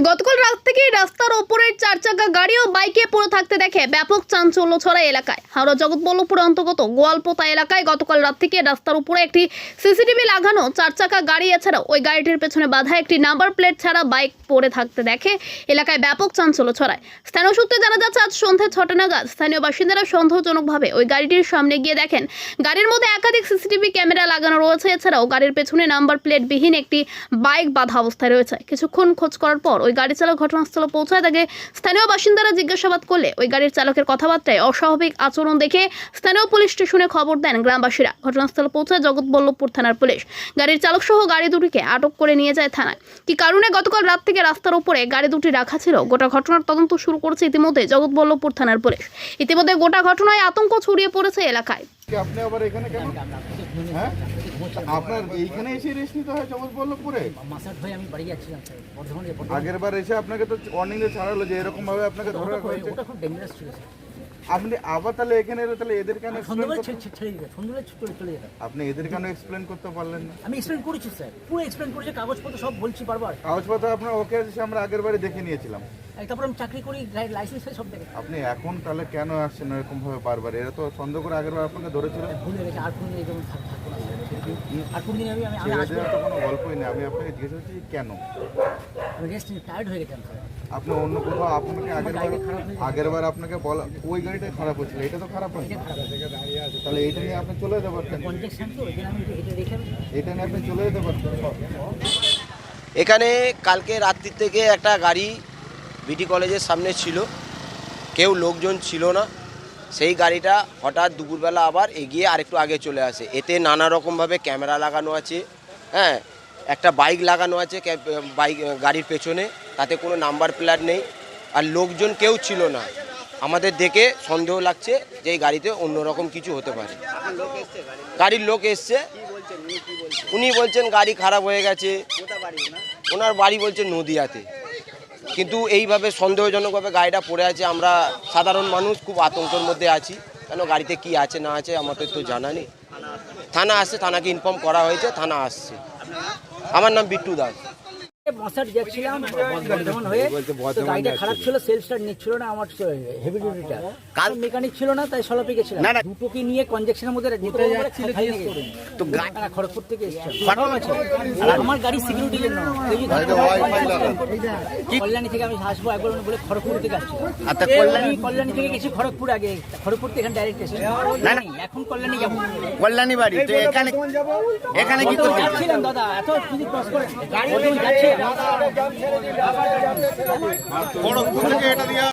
গতকাল রাত থেকে রাস্তার ওপরের চার চাকা গাড়ি ও বাইকে পড়ে থাকতে দেখে ব্যাপক চাঞ্চল্য ছড়ায় এলাকায়। হাওড়া জগৎবল্লভপুর অন্তর্গত গোয়ালপোতা এলাকায় গতকাল রাত থেকে রাস্তার উপরে একটি সিসিটিভি লাগানো চার চাকা গাড়ি এছাড়াও ওই গাড়িটির পেছনে বাঁধা একটি নাম্বার প্লেট ছাড়া বাইক পড়ে থাকতে দেখে এলাকায় ব্যাপক চাঞ্চল্য ছড়ায়। স্থানীয় সূত্রে জানা যাচ্ছে আজ সন্ধ্যে 6টা নাগাদ স্থানীয় বাসিন্দারা সন্দেহজনকভাবে ওই গাড়িটির সামনে গিয়ে দেখেন গাড়ির মধ্যে একাধিক সিসিটিভি ক্যামেরা লাগানো রয়েছে। এছাড়াও গাড়ির পেছনে নাম্বার প্লেট বিহীন একটি বাইক বাঁধা অবস্থায় রয়েছে। কিছুক্ষণ খোঁজ করার পর ওই গাড়ি চালক ঘটনাস্থলে পৌঁছায়। তাকে স্থানীয় বাসিন্দারা জিজ্ঞাসাবাদ করলে ওই গাড়ির চালকের কথাবার্তায় অস্বাভাবিক আচরণ দেখে স্থানীয় পুলিশ স্টেশনে খবর দেন গ্রামবাসীরা। ঘটনাস্থলে পৌঁছায় জগৎবল্লভপুর থানার পুলিশ। গাড়ির চালক সহ গাড়ি দুটিকে আটক করে নিয়ে যায় থানায়। কি কারণে গতকাল রাত থেকে রাস্তার উপরে গাড়ি দুটি রাখা ছিল গোটা ঘটনার তদন্ত শুরু করেছে ইতিমধ্যে জগৎবল্লভপুর থানার পুলিশ। ইতিমধ্যে গোটা ঘটনায় আতঙ্ক ছড়িয়ে পড়েছে এলাকায়। আপনি আবার এখানে কেন? হ্যাঁ, আপনার এইখানে এসে রেস্ট নিতে হয় জগৎবল্লভপুরে? মাসাট হয়ে আমি বাড়ি যাচ্ছিলাম স্যার, বর্ধমানে। আগের বার এসে আপনাকে তো ওয়ার্নিং দিয়ে ছাড়ালো যে এরকম ভাবে আপনাকে ধরে রাখা হয়েছে। ওটা খুব ডেঞ্জারাস ছিল স্যার। আপনি আবার তাহলে এখানে এলে তাহলে এদের কেন সন্ধ্যাবেলা ছেড়ে দিবে, সন্ধ্যাবেলা চলে যেতাম। আপনি এদের কেন এক্সপ্লেন করতে পারলেন না? আমি এক্সপ্লেন করেছি স্যার, পুরো এক্সপ্লেন করেছি, কাগজপত্র সব বলছি বারবার। কাগজপত্র আপনার ওকে আছে, আমরা আগের বারে দেখে নিয়েছিলাম। তারপর আমি চাকরি করি, লাইসেন্স সব দেখে। আপনি এখন তাহলে কেন আসছেন এরকম ভাবে বারবার? এরা তো সন্দেহ করে আগের বার আপনাকে ধরেছিল। ভুল হয়ে গেছে, আর কোনদিন যেমন থাকবো না স্যার। আর কোনদিন আমি ছেড়ে দেওয়ার তো কোনো গল্পই নেই। আমি আপনাকে জিজ্ঞেস করছি কেন রেস্ট নিয়ে টায়ার্ড হয়ে গেছিলাম স্যার। আপনি অন্য কোথাও আপনাকে আগের বার আপনাকে বলা ওই গাড়িটাই খারাপ হচ্ছিল, এটা তো খারাপ হয়নি। তাহলে এটা নিয়ে আপনি চলে যেতে পারতেন। কনজেকশন তো ওই জন্য আমি এটা রেখে এটা নিয়ে আপনি চলে যেতে পারতেন। এখানে কালকে রাত্রি থেকে একটা গাড়ি বিটি কলেজের সামনে ছিল, কেউ লোকজন ছিল না। সেই গাড়িটা হঠাৎ দুপুরবেলা আবার এগিয়ে আরেকটু আগে চলে আসে। এতে নানা রকমভাবে ক্যামেরা লাগানো আছে, হ্যাঁ, একটা বাইক লাগানো আছে বাইক গাড়ির পেছনে, তাতে কোনো নাম্বার প্লেট নেই, আর লোকজন কেউ ছিল না। আমাদের দেখে সন্দেহ লাগছে যে এই গাড়িতে অন্যরকম কিছু হতে পারে। গাড়ির লোক এসছে, উনি বলছেন গাড়ি খারাপ হয়ে গেছে। ওনার বাড়ি বলছে নদিয়াতে, কিন্তু এইভাবে সন্দেহজনকভাবে গাড়িটা পড়ে আছে। আমরা সাধারণ মানুষ খুব আতঙ্কের মধ্যে আছি, কেন গাড়িতে কি আছে না আছে আমাদের তো জানা নেই। থানা আসছে, থানাকে ইনফর্ম করা হয়েছে, থানা আসছে। আমার নাম বিট্টু দাস। মাসাট যাচ্ছিলাম বর্ধমান হয়ে, তো গাড়িটা খারাপ ছিল, সেলফ স্টার্ট নিচ্ছিল না। আমার হেভি ডিউটিটা কাল মেকানিক ছিল না, তাই সলপে গেছিলাম। দুটোকে নিয়ে কনজেকশনের মধ্যে যেতে তো খড়গপুর থেকে এসেছিলাম। আমার গাড়ি সিকিউরিটির জন্য কল্যাণী থেকে আমি আসবো একবার বলে খড়গপুর থেকে আসছি। কল্যাণী থেকে গেছি খড়গপুর, আগে খড়গপুর থেকে এখানে ডাইরেক্ট এসেছি। এখন কল্যাণী যাবো, কল্যাণী বাড়ি। তো এখানে কি যাচ্ছিলাম দাদা, এত যদি ক্রস করে গাড়ি যাচ্ছে।